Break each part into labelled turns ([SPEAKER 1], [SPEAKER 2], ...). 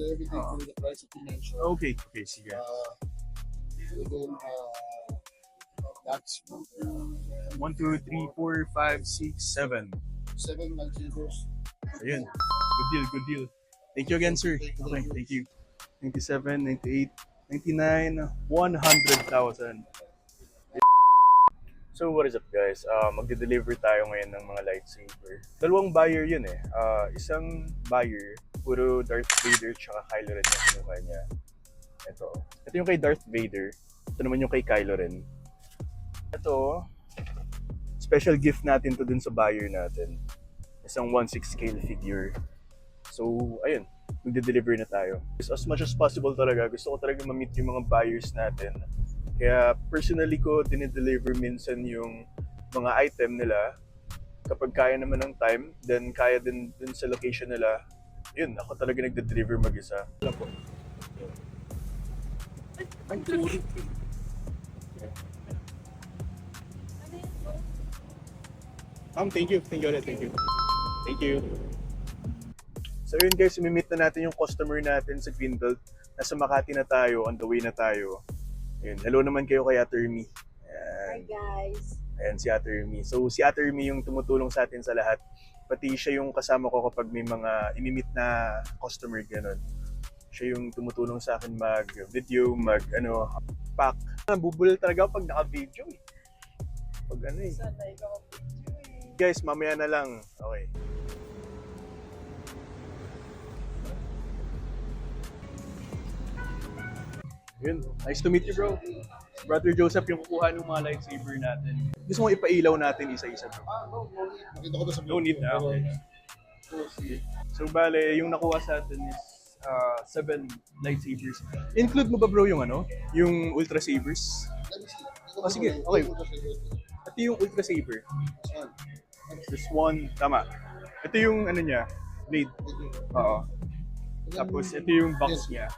[SPEAKER 1] everything for the price that you mentioned.
[SPEAKER 2] Okay, okay, sige.
[SPEAKER 1] And then, that's
[SPEAKER 2] 1, 2, 3, 4, 5, 6, 7.
[SPEAKER 1] 7 lightsabers.
[SPEAKER 2] Ayun. Good deal, good deal. Thank you again, sir. Okay, thank you. 97, 98, 99, 100,000. So what is up guys? Magde-deliver tayo ngayon ng mga lightsaber. Dalawang buyer yun eh. Isang buyer, puro Darth Vader tsaka Kylo Ren yung kinuha niya. Ito yung kay Darth Vader. Ito naman yung kay Kylo Ren. Ito, special gift natin to dun sa buyer natin. Isang 1/6 scale figure. So, ayun. Magde-deliver na tayo. As much as possible talaga, gusto ko talaga ma-meet yung mga buyers natin. Kaya personally ko dinideliver minsan yung mga item nila. Kapag kaya naman ng time, then kaya din dun sa location nila. Yun, ako talaga nagde-deliver mag-isa. Alam po. Thank you. Thank you ulit. Thank you. Thank you. So yun guys, imimit na natin yung customer natin sa Greenbelt. Nasa Makati na tayo, on the way na tayo. Ayun, hello naman kayo kay Ate Ermi.
[SPEAKER 3] Hi guys.
[SPEAKER 2] Ayan si Ate Ermi. So si Ate Ermi yung tumutulong sa atin sa lahat. Pati siya yung kasama ko kapag may mga imimit na customer ganun. Siya yung tumutulong sa akin mag-video, pack. Bubulol talaga ako pag naka-video eh. Pag ano eh.
[SPEAKER 3] Sana ikaw ang video eh.
[SPEAKER 2] Guys, mamaya na lang. Okay. Yun. Nice to meet you, bro. Brother Joseph yung kukuha ng mga lightsaber natin. Gusto mo ipailaw natin isa-isa, bro?
[SPEAKER 1] Nakita ko to sa
[SPEAKER 2] No need na. Okay. So, bale, yung nakuha sa atin is 7 lightsabers. Include mo ba, bro, yung yung Ultra Sabers? Oh, sige. Okay. Ito yung Ultra Saber. This one, tama. Ito yung niya, blade. Oo. Tapos, ito yung box niya.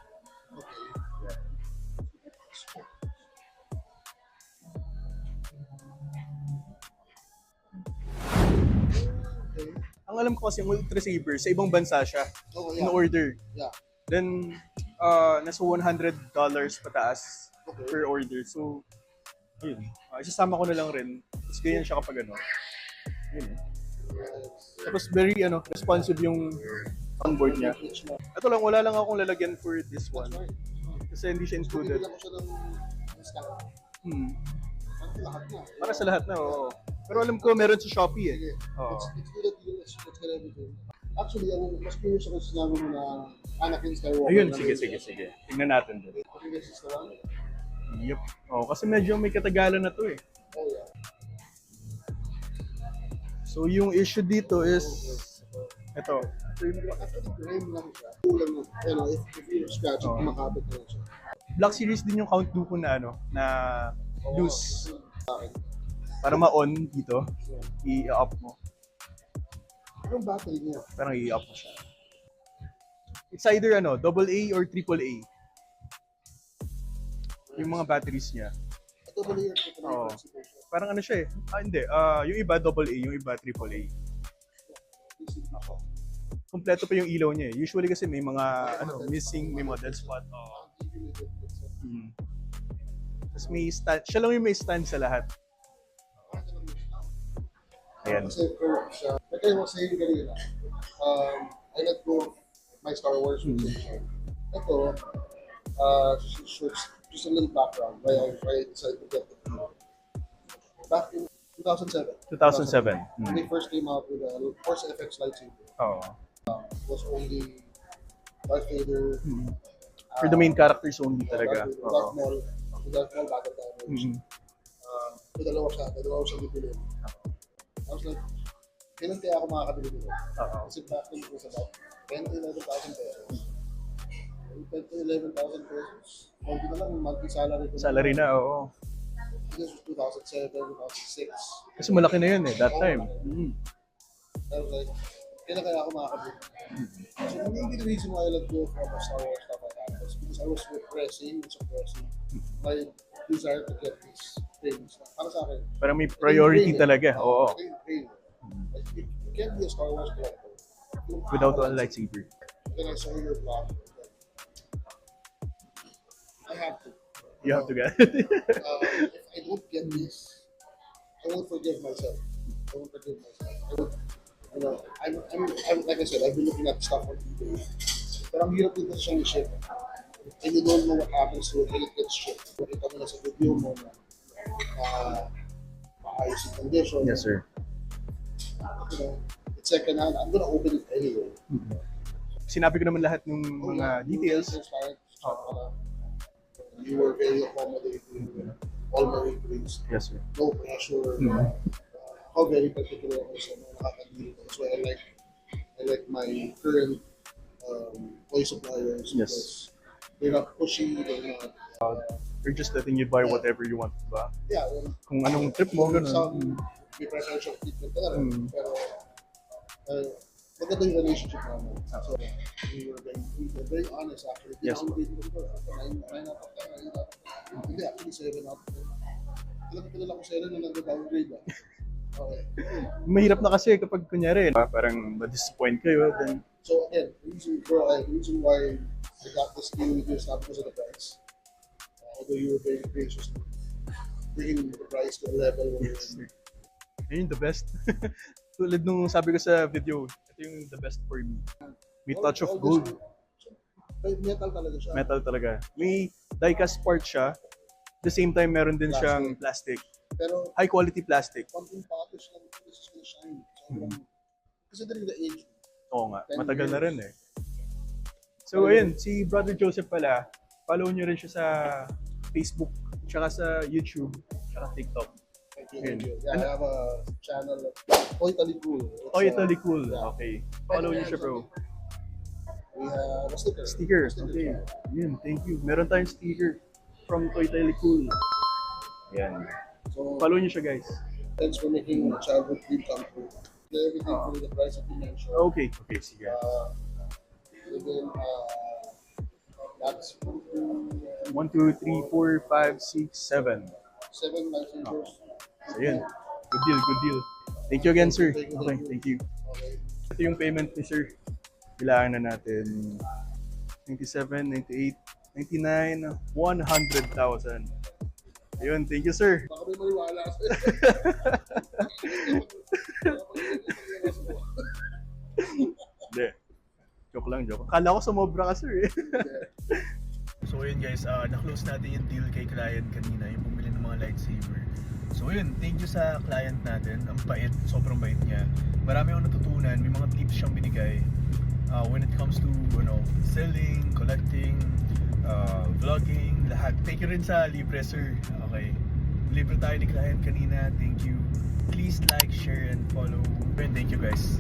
[SPEAKER 2] Ang alam ko kasi yung Ultra Saber, sa ibang bansa siya.
[SPEAKER 1] Okay,
[SPEAKER 2] In order.
[SPEAKER 1] Yeah.
[SPEAKER 2] Then, nasa $100 pataas per order. So, yun. Isasama ko na lang rin. Tapos ganyan siya kapag Yun. Tapos very responsive yung onboard niya. Ito lang, wala lang akong lalagyan for this one. Kasi hindi siya included.
[SPEAKER 1] Bibigyan ko siya ng discount. Lahat na.
[SPEAKER 2] Para sa lahat na, oo. Pero alam ko meron sa Shopee eh.
[SPEAKER 1] Sige.
[SPEAKER 2] Oo.
[SPEAKER 1] It's good that you let's get everything. Actually, mas curious ako sa sinabi mo na Anakin Skywalker.
[SPEAKER 2] Ayun, sige. Tingnan natin din.
[SPEAKER 1] Okay, this is the one.
[SPEAKER 2] Yup. Oh, kasi medyo may katagalan na to eh.
[SPEAKER 1] Oh, yeah.
[SPEAKER 2] So yung issue dito is ito.
[SPEAKER 1] Actually, frame lang siya. Kulang na. If you scratch it, makapit na siya.
[SPEAKER 2] Black Series din yung count duko na na loose. Para ma-on dito, i-up mo.
[SPEAKER 1] Yung battery niya.
[SPEAKER 2] Parang i-up mo siya. It's either AA or AAA. Yung mga batteries niya.
[SPEAKER 1] Ito ba yung
[SPEAKER 2] Oo. Parang siya eh. Hindi. Yung iba AA, yung iba AAA. Kompleto pa yung ilaw niya eh. Usually kasi may mga missing, may mga dead spot. Tapos may stand. Siya lang yung may stand sa lahat. Ayan.
[SPEAKER 1] Kasi siya. Like I was saying kanina, I let go of my Star Wars fixation. Ito, just a little background why I decided to get it. Back in 2007.
[SPEAKER 2] 2007.
[SPEAKER 1] When they first came out with a Force FX lightsaber.
[SPEAKER 2] Oo.
[SPEAKER 1] It was only Darth Vader.
[SPEAKER 2] For the main characters only talaga.
[SPEAKER 1] Darth Maul, Battle Damage. Dalawa siya bibili. I was like, kailan kaya ako makakabili nito? Kasi back then it was about 10 to 11,000 pesos. 10 to 11,000 pesos. Hindi na lang yung monthly salary ko.
[SPEAKER 2] Salary na, oo.
[SPEAKER 1] This was 2007, 2006.
[SPEAKER 2] Kasi malaki na yun eh, that time.
[SPEAKER 1] I was like, kailan kaya ako makakabili? So maybe the reason why I let go from Star Wars stuff like that was because I was suppressing my desire to get these things. Para sa akin,
[SPEAKER 2] Parang may priority talaga, oo.
[SPEAKER 1] You can't be a Star Wars collector
[SPEAKER 2] Without a lightsaber.
[SPEAKER 1] Then I saw your blog.
[SPEAKER 2] You have to get
[SPEAKER 1] If I don't get this, I won't forgive myself. I won't forgive myself. I would, you know, I'm like I said, I've been looking at stuff on eBay. Pero ang hirap dito siyang i-ship. And you don't know what happens to it when it gets shipped. Makita mo na sa video mo na maayos yung condition.
[SPEAKER 2] Yes, sir.
[SPEAKER 1] You know, it's second hand. I'm gonna open it anyway.
[SPEAKER 2] Sinabi ko naman lahat ng mga details.
[SPEAKER 1] You were very accommodating with all my inquiries.
[SPEAKER 2] Yes, sir.
[SPEAKER 1] No pressure. How very particular ako sa mga nakakadili ko. That's why I like my current toy suppliers.
[SPEAKER 2] Yes.
[SPEAKER 1] Because they're not pushy, they're not...
[SPEAKER 2] They're just letting you buy whatever you want, diba?
[SPEAKER 1] Yeah, well,
[SPEAKER 2] Kung anong trip mo,
[SPEAKER 1] some
[SPEAKER 2] ganun.
[SPEAKER 1] may preferential treatment talaga. Pero maganda yung relationship namin. So, we were very honest actually.
[SPEAKER 2] Yes.
[SPEAKER 1] Downgrade ko ito. 9 out of 10, 9 out of 10. Hindi, actually 7 out of 10. Kilala ko sa'yo na nag-downgrade ah. Okay.
[SPEAKER 2] Mahirap na kasi kapag kunyari, parang ma-disappoint kayo, then
[SPEAKER 1] So again, the reason why I got this deal with you is not because of the price. Although you were very gracious in bringing the price to a level where
[SPEAKER 2] yun yung the best. Tulad nung sabi ko sa video, ito yung the best for me. May touch of gold.
[SPEAKER 1] Metal talaga siya.
[SPEAKER 2] Metal talaga. May die-cast part siya. At the same time, meron din siyang plastic.
[SPEAKER 1] Pero
[SPEAKER 2] High quality plastic.
[SPEAKER 1] konting polish lang, this is gonna shine. So, considering the age,
[SPEAKER 2] Oo nga,
[SPEAKER 1] 10
[SPEAKER 2] matagal na
[SPEAKER 1] years.
[SPEAKER 2] rin eh. So ayun, si Brother Joseph pala, follow nyo rin siya sa Facebook, tsaka sa YouTube, tsaka TikTok.
[SPEAKER 1] thank you. Yeah, I have a channel, Italy Cool.
[SPEAKER 2] Oh, Italy Cool.
[SPEAKER 1] yeah.
[SPEAKER 2] Okay. Follow nyo siya, bro.
[SPEAKER 1] We have a sticker.
[SPEAKER 2] Sticker. Okay. Yun, thank you. Meron tayong sticker from Italy Cool. Yan.
[SPEAKER 1] So,
[SPEAKER 2] Follow nyo siya, guys.
[SPEAKER 1] thanks for making my childhood dream come true. Everything for the price that you mentioned.
[SPEAKER 2] Okay. Okay, sige.
[SPEAKER 1] Even, that's
[SPEAKER 2] 1, 2, 3, 4, 5, 6, 7.
[SPEAKER 1] 7 lightsabers.
[SPEAKER 2] So yun. Good deal, good deal. Thank you again, sir.
[SPEAKER 1] Thank you,
[SPEAKER 2] Okay,
[SPEAKER 1] thank you.
[SPEAKER 2] thank you.
[SPEAKER 1] Okay.
[SPEAKER 2] Ito yung payment ni sir. Kailangan na natin 97, 98, 99, 100,000. Ayun, thank you, sir.
[SPEAKER 1] Baka may maniwala sa'yo.
[SPEAKER 2] Hindi. Joke lang, joke. Akala ko sumobra ka, sir. So yun guys, na-close natin yung deal kay client kanina, yung bumili ng mga lightsaber. So yun, thank you sa client natin. Ang bait, sobrang bait niya. Marami akong natutunan, may mga tips siyang binigay when it comes to selling, collecting, vlogging, lahat. Thank you rin sa libre, sir. Okay. Libre tayo ni client kanina. Thank you. Please like, share, and follow. And thank you guys.